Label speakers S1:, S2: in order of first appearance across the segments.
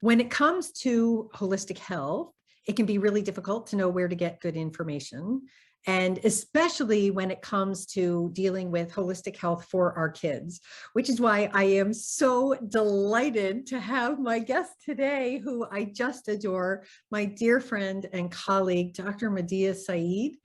S1: When it comes to holistic health, it can be really difficult to know where to get good information. And especially when it comes to dealing with holistic health for our kids, which is why I am so delighted to have my guest today, who I just adore, my dear friend and colleague, Dr. Madiha Saeed.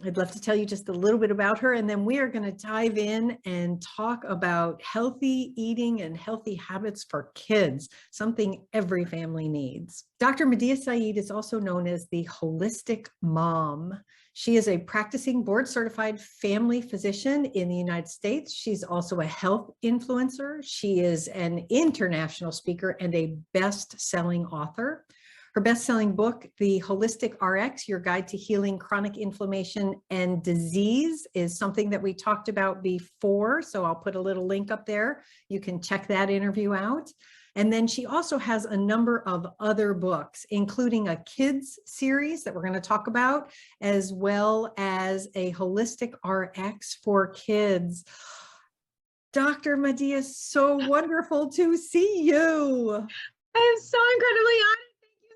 S1: I'd love to tell you just a little bit about her, and then we are going to dive in and talk about healthy eating and healthy habits for kids, something every family needs. Dr. Madiha Saeed is also known as the Holistic Mom. She is a practicing board-certified family physician in the United States. She's also a health influencer. She is an international speaker and a best-selling author. Her best-selling book, The Holistic RX, Your Guide to Healing Chronic Inflammation and Disease, is something that we talked about before, so I'll put a little link up there. You can check that interview out. And then she also has a number of other books, including a kids series that we're going to talk about, as well as a Holistic RX for kids. Dr. Madiha, so wonderful to see you.
S2: I am so incredibly honored.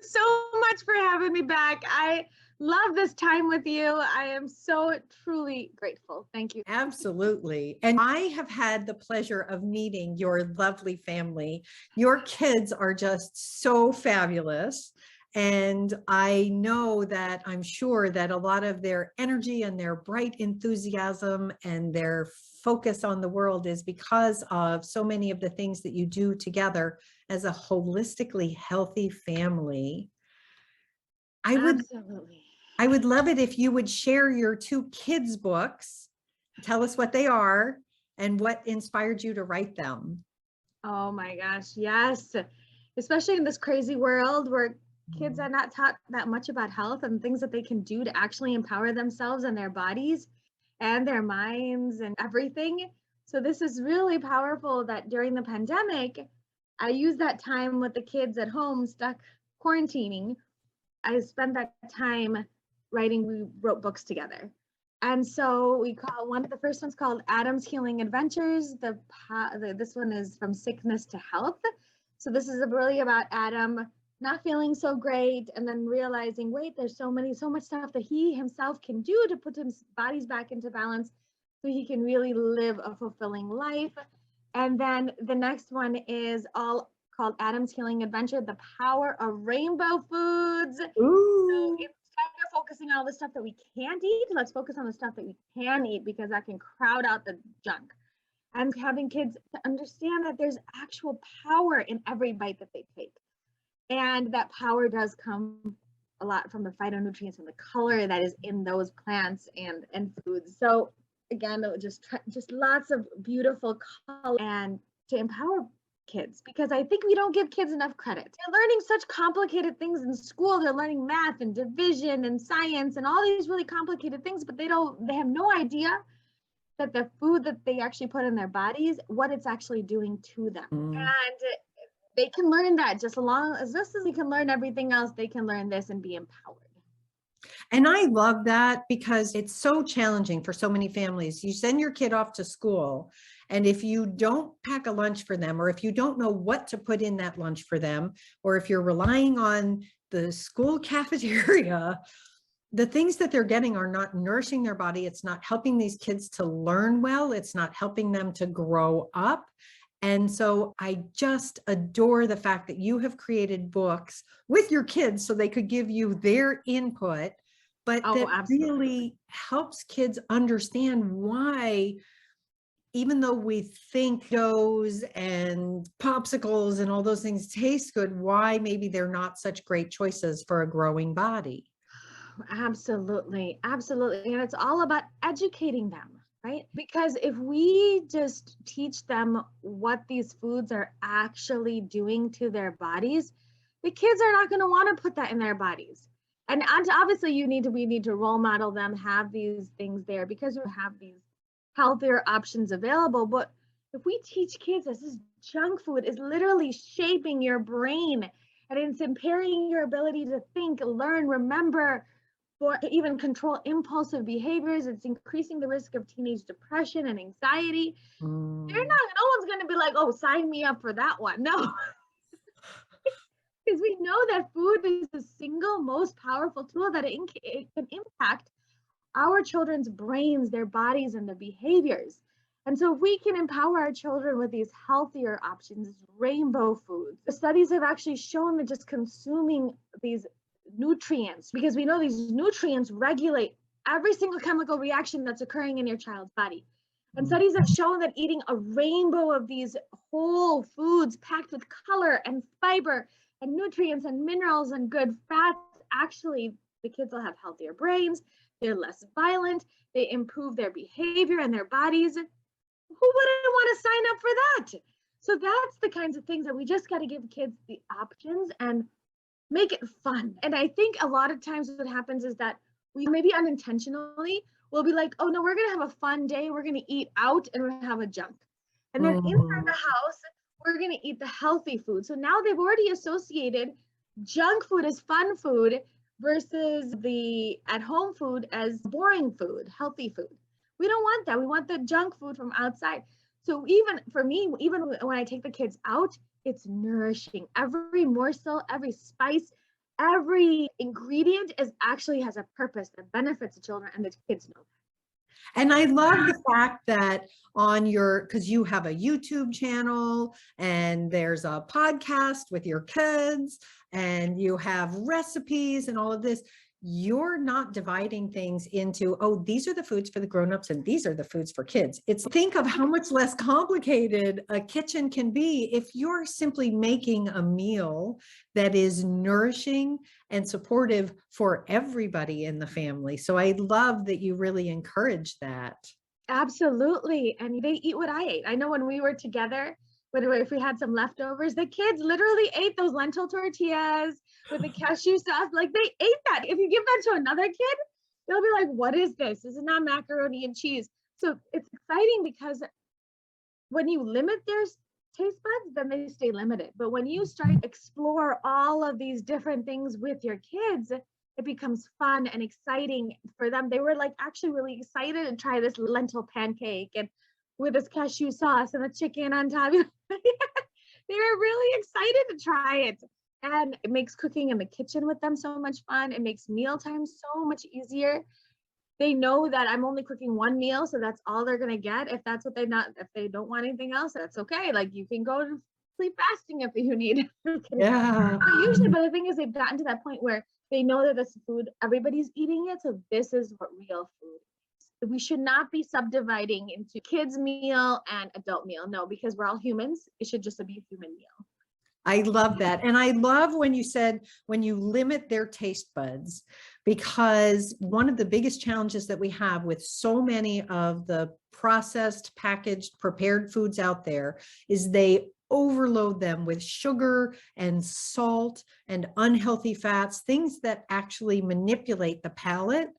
S2: So much for having me back. I love this time with you. I am so truly grateful. Thank you.
S1: Absolutely. And I have had the pleasure of meeting your lovely family. Your kids are just so fabulous. And I know that I'm sure that a lot of their energy and their bright enthusiasm and their focus on the world is because of so many of the things that you do together as a holistically healthy family. I would love it if you would share your two kids' books. Tell us what they are and what inspired you to write them.
S2: Oh my gosh, yes. Especially in this crazy world where kids are not taught that much about health and things that they can do to actually empower themselves and their bodies and their minds and everything. So this is really powerful that during the pandemic, I used that time with the kids at home stuck quarantining. I spent that time writing, we wrote books together. And so we call one of the first ones called Adam's Healing Adventures. This one is From Sickness to Health. So this is really about Adam not feeling so great and then realizing, wait, there's so much stuff that he himself can do to put his bodies back into balance so he can really live a fulfilling life. And then the next one is all called Adam's Healing Adventure, The Power of Rainbow Foods.
S1: Ooh.
S2: So instead of focusing on all the stuff that we can't eat, let's focus on the stuff that we can eat because that can crowd out the junk. And having kids to understand that there's actual power in every bite that they take. And that power does come a lot from the phytonutrients and the color that is in those plants and foods. So again, just lots of beautiful color and to empower kids, because I think we don't give kids enough credit. They're learning such complicated things in school. They're learning math and division and science and all these really complicated things, but they have no idea that the food that they actually put in their bodies, what it's actually doing to them. And they can learn that just as we can learn everything else, they can learn this and be empowered.
S1: And I love that because it's so challenging for so many families. You send your kid off to school, and if you don't pack a lunch for them, or if you don't know what to put in that lunch for them, or if you're relying on the school cafeteria, the things that they're getting are not nourishing their body. It's not helping these kids to learn well. It's not helping them to grow up. And so I just adore the fact that you have created books with your kids so they could give you their input, but that
S2: absolutely
S1: really helps kids understand why, even though we think doughs and popsicles and all those things taste good, why maybe they're not such great choices for a growing body.
S2: Absolutely. Absolutely. And it's all about educating them. Right? Because if we just teach them what these foods are actually doing to their bodies, the kids are not going to want to put that in their bodies. And obviously we need to role model them, have these things there because we have these healthier options available. But if we teach kids that this junk food is literally shaping your brain and it's impairing your ability to think, learn, remember, or even control impulsive behaviors, it's increasing the risk of teenage depression and anxiety. No one's going to be like, oh, sign me up for that one. No. because we know that food is the single most powerful tool that it can impact our children's brains, their bodies, and their behaviors. And so if we can empower our children with these healthier options, rainbow foods, the studies have actually shown that just consuming these nutrients, because we know these nutrients regulate every single chemical reaction that's occurring in your child's body. And studies have shown that eating a rainbow of these whole foods packed with color and fiber and nutrients and minerals and good fats, actually, the kids will have healthier brains, they're less violent, they improve their behavior and their bodies. Who wouldn't want to sign up for that? So that's the kinds of things that we just got to give kids the options and make it fun. And I think a lot of times what happens is that we maybe unintentionally will be like, oh no, we're going to have a fun day. We're going to eat out and we're going to have a junk. And then inside the house, we're going to eat the healthy food. So now they've already associated junk food as fun food versus the at-home food as boring food, healthy food. We don't want that. We want the junk food from outside. So even for me, even when I take the kids out, it's nourishing. Every morsel, every spice, every ingredient actually has a purpose that benefits the children, and the kids know that.
S1: And I love the fact that on because you have a YouTube channel and there's a podcast with your kids and you have recipes and all of this, you're not dividing things into, oh, these are the foods for the grownups and these are the foods for kids. Think of how much less complicated a kitchen can be if you're simply making a meal that is nourishing and supportive for everybody in the family. So I love that you really encourage that.
S2: Absolutely. And they eat what I ate. I know when we were together, if we had some leftovers, the kids literally ate those lentil tortillas with the cashew sauce. Like, they ate that. If you give that to another kid, they'll be like, what is this? This is not macaroni and cheese. So it's exciting because when you limit their taste buds, then they stay limited. But when you start to explore all of these different things with your kids, it becomes fun and exciting for them. They were like actually really excited to try this lentil pancake and with this cashew sauce and the chicken on top. They were really excited to try it. And it makes cooking in the kitchen with them so much fun. It makes mealtime so much easier. They know that I'm only cooking one meal, so that's all they're gonna get. If that's what if they don't want anything else, that's okay. Like, you can go to sleep fasting if you need.
S1: Yeah.
S2: But the thing is, they've gotten to that point where they know that this food, everybody's eating it, so this is what real food is. We should not be subdividing into kids meal and adult meal. No, because we're all humans. It should just be a human meal.
S1: I love that. And I love when you said, when you limit their taste buds, because one of the biggest challenges that we have with so many of the processed, packaged, prepared foods out there is they overload them with sugar and salt and unhealthy fats, things that actually manipulate the palate.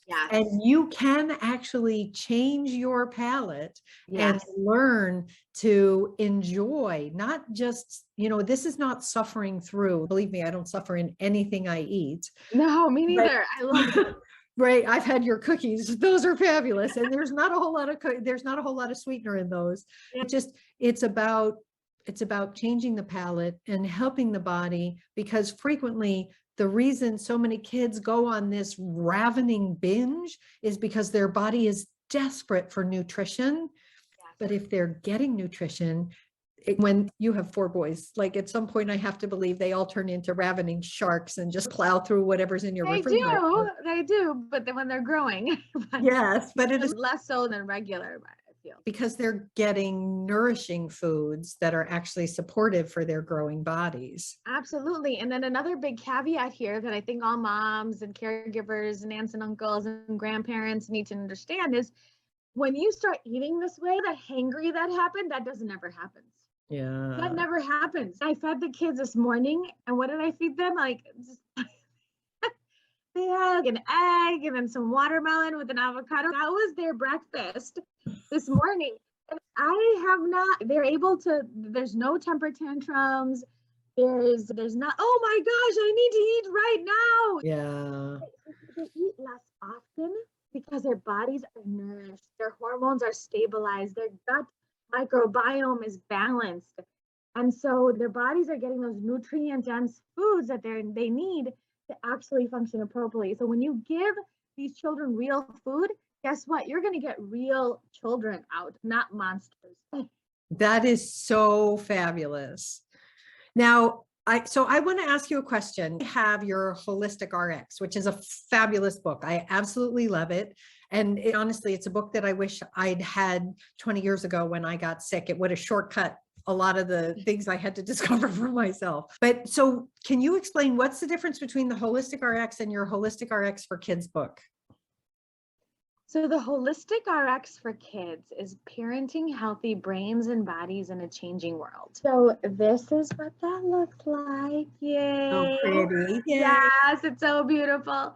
S2: Yes.
S1: And you can actually change your palate
S2: Yes.
S1: and learn to enjoy, not just, this is not suffering through. Believe me, I don't suffer in anything I eat.
S2: No, me neither. I love it.
S1: Right. I've had your cookies. Those are fabulous. And there's not a whole lot of sweetener in those.
S2: Yeah.
S1: It's about changing the palate and helping the body, because frequently the reason so many kids go on this ravening binge is because their body is desperate for nutrition. Yes. But if they're getting nutrition, when you have 4 boys, like at some point I have to believe they all turn into ravening sharks and just plow through whatever's in your refrigerator.
S2: They do, but then when they're growing.
S1: Yes, but it is
S2: less so than regular.
S1: Because they're getting nourishing foods that are actually supportive for their growing bodies.
S2: Absolutely. And then another big caveat here that I think all moms and caregivers and aunts and uncles and grandparents need to understand is, when you start eating this way, the hangry that happened, that doesn't ever happen.
S1: Yeah.
S2: That never happens. I fed the kids this morning, and what did I feed them? They had an egg and then some watermelon with an avocado. That was their breakfast this morning. And they're able to, there's no temper tantrums. There's not, oh my gosh, I need to eat right now.
S1: Yeah.
S2: They eat less often because their bodies are nourished, their hormones are stabilized, their gut microbiome is balanced. And so their bodies are getting those nutrient dense foods that they need to actually function appropriately. So when you give these children real food, guess what? You're going to get real children out, not monsters.
S1: That is so fabulous. Now, I want to ask you a question. I have your Holistic RX, which is a fabulous book. I absolutely love it. And honestly, it's a book that I wish I'd had 20 years ago when I got sick. It would have shortcut a lot of the things I had to discover for myself. But so can you explain what's the difference between the Holistic RX and your Holistic RX for Kids book?
S2: So the Holistic RX for Kids is parenting healthy brains and bodies in a changing world. So this is what that looks like. Yay.
S1: Oh, pretty. Yay.
S2: Yes, it's so beautiful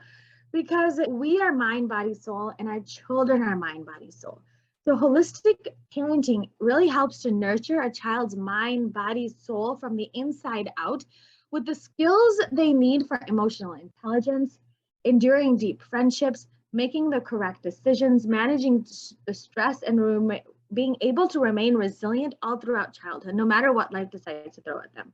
S2: because we are mind, body, soul, and our children are mind, body, soul. So holistic parenting really helps to nurture a child's mind, body, soul from the inside out with the skills they need for emotional intelligence, enduring deep friendships, making the correct decisions, managing the stress, and being able to remain resilient all throughout childhood, no matter what life decides to throw at them.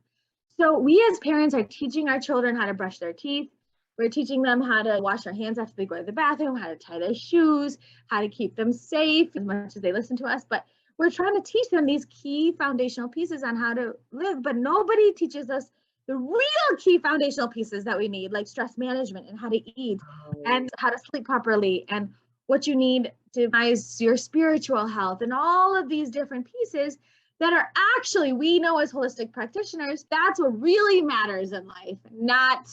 S2: So we as parents are teaching our children how to brush their teeth. We're teaching them how to wash their hands after they go to the bathroom, how to tie their shoes, how to keep them safe as much as they listen to us. But we're trying to teach them these key foundational pieces on how to live, but nobody teaches us the real key foundational pieces that we need, like stress management and how to eat and how to sleep properly and what you need to optimize your spiritual health and all of these different pieces that are actually, we know as holistic practitioners, that's what really matters in life, not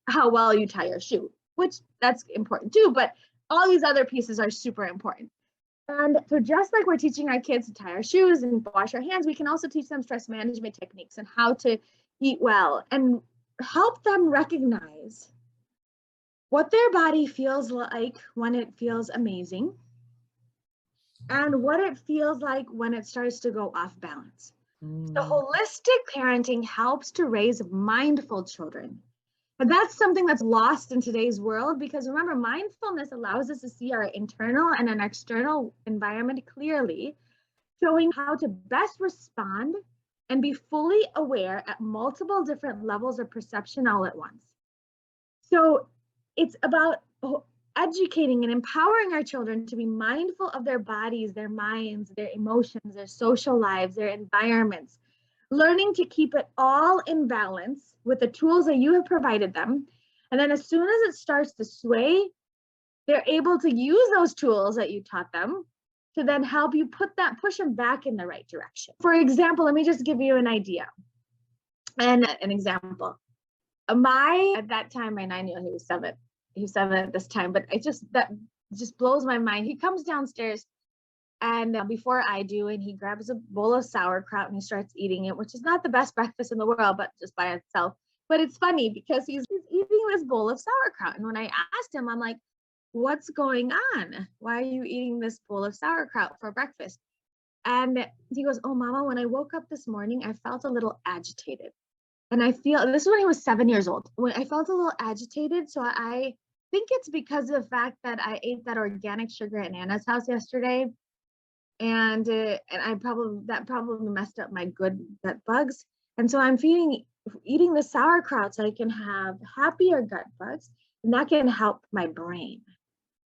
S2: how well you tie your shoe, which that's important too, but all these other pieces are super important. And so just like we're teaching our kids to tie our shoes and wash our hands, we can also teach them stress management techniques and how to eat well and help them recognize what their body feels like when it feels amazing and what it feels like when it starts to go off balance. So holistic parenting helps to raise mindful children. And that's something that's lost in today's world because remember, mindfulness allows us to see our internal and an external environment clearly, showing how to best respond and be fully aware at multiple different levels of perception all at once. So it's about educating and empowering our children to be mindful of their bodies, their minds, their emotions, their social lives, their environments, learning to keep it all in balance with the tools that you have provided them. And then as soon as it starts to sway, they're able to use those tools that you taught them to then help you push them back in the right direction. For example, let me just give you an idea and an example. At that time, my 9-year-old, he was 7. He was 7 at this time, but that just blows my mind. He comes downstairs and before I do, and he grabs a bowl of sauerkraut and he starts eating it, which is not the best breakfast in the world, but just by itself. But it's funny because he's eating this bowl of sauerkraut. And when I asked him, I'm like, what's going on? Why are you eating this bowl of sauerkraut for breakfast? And he goes, oh, Mama, when I woke up this morning, I felt a little agitated. And this is when he was 7 years old. When I felt a little agitated. So I think it's because of the fact that I ate that organic sugar at Nana's house yesterday. And that probably messed up my good gut bugs. And so I'm eating the sauerkraut so I can have happier gut bugs, and that can help my brain.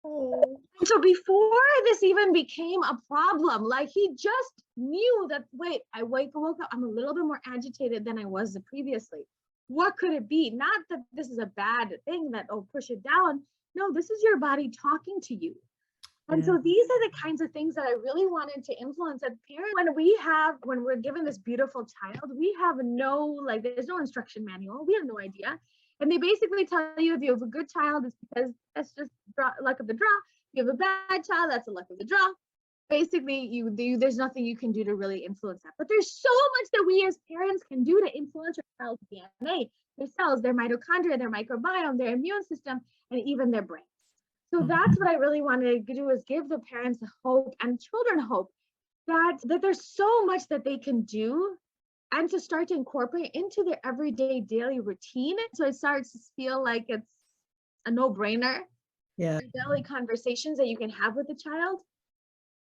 S2: Oh. So before this even became a problem, like he just knew that, wait, I woke up, I'm a little bit more agitated than I was previously. What could it be? Not that this is a bad thing that, oh, push it down. No, this is your body talking to you. And so these are the kinds of things that I really wanted to influence as parents. When we're given this beautiful child, we have there's no instruction manual. We have no idea. And they basically tell you if you have a good child, it's because that's just luck of the draw. If you have a bad child, that's the luck of the draw. Basically, there's nothing you can do to really influence that. But there's so much that we as parents can do to influence your child's DNA, their cells, their mitochondria, their microbiome, their immune system, and even their brain. So that's what I really wanted to do, is give the parents hope and children hope that there's so much that they can do and to start to incorporate into their everyday daily routine. So it starts to feel like it's a no-brainer. Yeah. Daily conversations that you can have with the child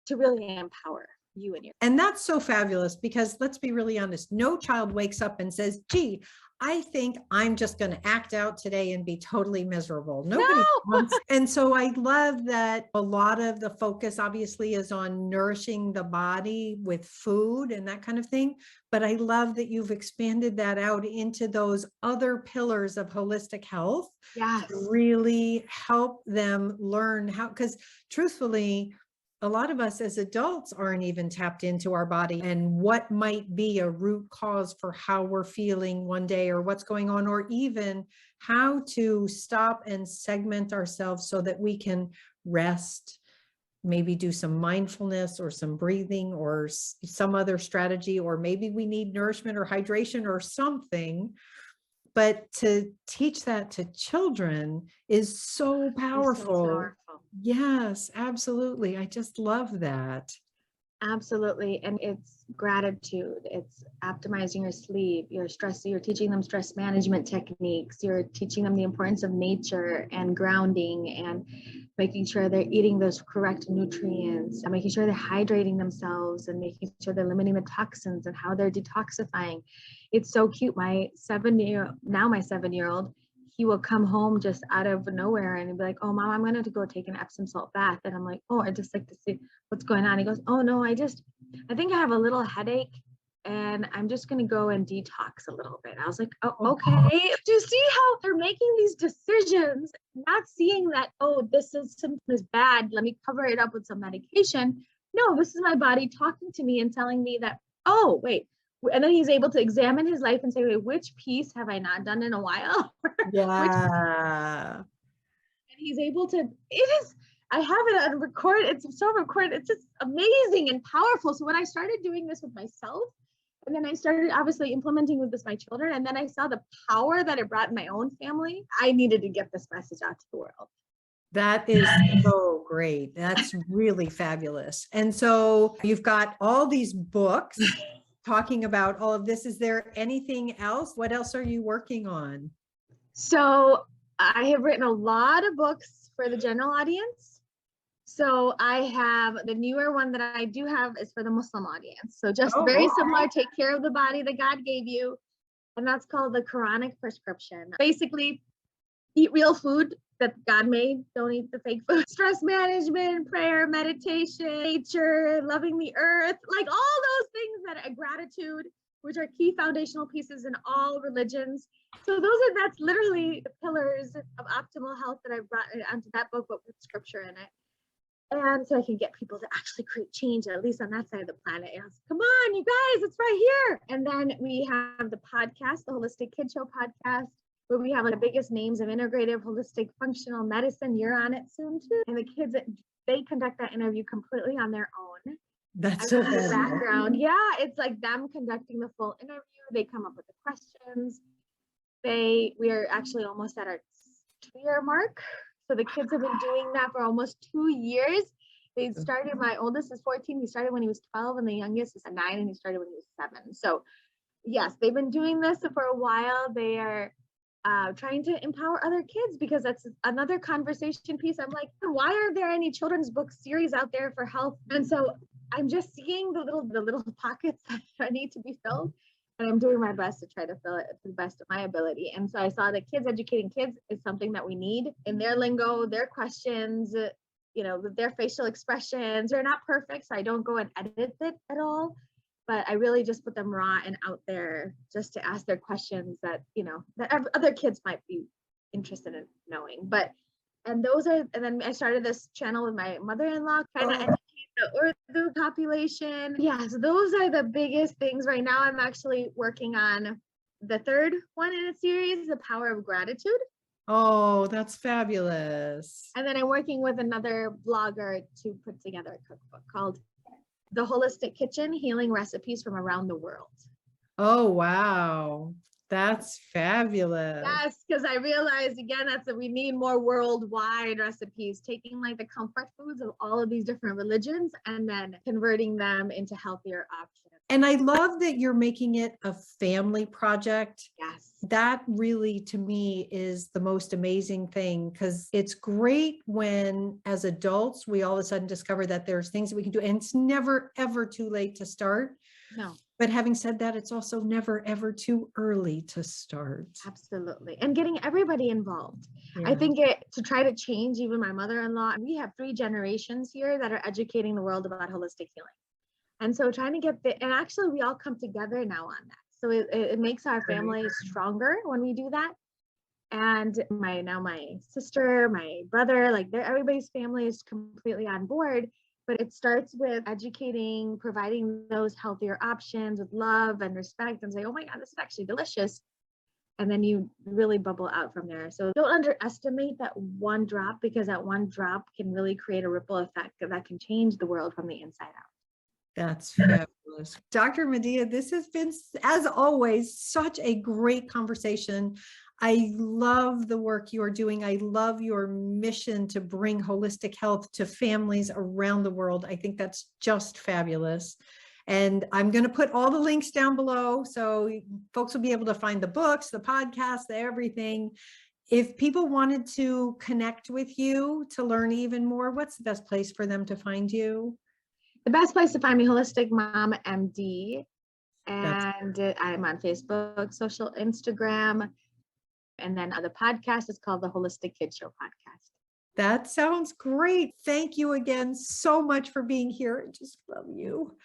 S2: to really empower. you and your.
S1: And that's so fabulous because let's be really honest, no child wakes up and says, gee, I think I'm just going to act out today and be totally miserable. Nobody wants. And so I love that a lot of the focus obviously is on nourishing the body with food and that kind of thing. But I love that you've expanded that out into those other pillars of holistic health.
S2: Yes.
S1: To really help them learn how, because truthfully, a lot of us as adults aren't even tapped into our body and what might be a root cause for how we're feeling one day or what's going on, or even how to stop and segment ourselves so that we can rest, maybe do some mindfulness or some breathing or some other strategy, or maybe we need nourishment or hydration or something. But to teach that to children is so powerful. Yes, absolutely. I just love that.
S2: Absolutely. And it's gratitude. It's optimizing your sleep, your stress. You're teaching them stress management techniques. You're teaching them the importance of nature and grounding and making sure they're eating those correct nutrients and making sure they're hydrating themselves and making sure they're limiting the toxins and how they're detoxifying. It's so cute. My 7-year-old, he will come home just out of nowhere and he'll be like, oh, Mom, I'm going to go take an Epsom salt bath. And I'm like, oh, I just like to see what's going on. He goes, oh, no, I think I have a little headache and I'm just going to go and detox a little bit. I was like, oh, okay. Do you see how they're making these decisions, not seeing that, oh, this is something is bad. Let me cover it up with some medication. No, this is my body talking to me and telling me that, oh, wait. And then he's able to examine his life and say, wait, which piece have I not done in a while?
S1: Yeah.
S2: And he's able to, I have it on record. It's so recorded. It's just amazing and powerful. So when I started doing this with myself, and then I started obviously implementing with my children, and then I saw the power that it brought in my own family, I needed to get this message out to the world.
S1: That is so great. That's really fabulous. And so you've got all these books talking about all of this. Is there anything else? What else are you working on?
S2: So I have written a lot of books for the general audience. So I have the newer one that I do have is for the Muslim audience. So just very similar, take care of the body that God gave you. And that's called the Quranic Prescription. Basically, eat real food that God made. Don't eat the fake food. Stress management, prayer, meditation, nature, loving the earth, like all those things that gratitude, which are key foundational pieces in all religions. So that's literally the pillars of optimal health that I brought onto that book, but with scripture in it. And so I can get people to actually create change, at least on that side of the planet. Come on, you guys, it's right here. And then we have the podcast, the Holistic Kid Show podcast, where we have the biggest names of integrative, holistic, functional medicine. You're on it soon too. And the kids, they conduct that interview completely on their own.
S1: That's so
S2: the background. Yeah, it's like them conducting the full interview. They come up with the questions. We are actually almost at our 2-year mark. So the kids have been doing that for almost 2 years. They started, my oldest is 14. He started when he was 12, and the youngest is 9, and he started when he was 7. So yes, they've been doing this for a while. They are trying to empower other kids, because that's another conversation piece. I'm like, why aren't there any children's book series out there for health? And so I'm just seeing the little pockets that need to be filled, and I'm doing my best to try to fill it to the best of my ability. And so I saw that kids educating kids is something that we need in their lingo, their questions, their facial expressions. They're not perfect, so I don't go and edit it at all. But I really just put them raw and out there just to ask their questions that, that other kids might be interested in knowing. And then I started this channel with my mother-in-law, trying to educate the Urdu population. Yeah, so those are the biggest things. Right now, I'm actually working on the third one in a series, The Power of Gratitude.
S1: Oh, that's fabulous.
S2: And then I'm working with another blogger to put together a cookbook called The Holistic Kitchen, Healing Recipes from Around the World.
S1: Oh, wow. That's fabulous.
S2: Yes, because I realized again, we need more worldwide recipes, taking like the comfort foods of all of these different religions and then converting them into healthier options.
S1: And I love that you're making it a family project.
S2: Yes.
S1: That really, to me, is the most amazing thing, because it's great when, as adults, we all of a sudden discover that there's things that we can do, and it's never, ever too late to start.
S2: No.
S1: But having said that, it's also never, ever too early to start.
S2: Absolutely. And getting everybody involved. I
S1: Yeah.
S2: think to try to change even my mother-in-law, we have 3 generations here that are educating the world about holistic healing. And so trying to get and actually we all come together now on that. So it makes our family stronger when we do that. And my sister, my brother, like everybody's family is completely on board. But it starts with educating, providing those healthier options with love and respect, and say, oh my God, this is actually delicious. And then you really bubble out from there. So don't underestimate that one drop, because that one drop can really create a ripple effect that can change the world from the inside out.
S1: That's fabulous. Dr. Madiha, this has been, as always, such a great conversation. I love the work you are doing. I love your mission to bring holistic health to families around the world. I think that's just fabulous. And I'm going to put all the links down below so folks will be able to find the books, the podcasts, everything. If people wanted to connect with you to learn even more, what's the best place for them to find you?
S2: The best place to find me, Holistic Mom MD. And I'm on Facebook, social, Instagram. And then the podcast is called the Holistic Kid Show Podcast.
S1: That sounds great. Thank you again so much for being here. I just love you.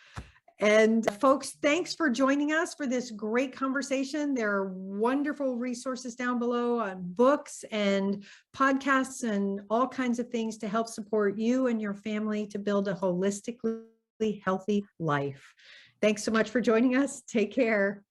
S1: And folks, thanks for joining us for this great conversation. There are wonderful resources down below on books and podcasts and all kinds of things to help support you and your family to build a holistically healthy life. Thanks so much for joining us. Take care.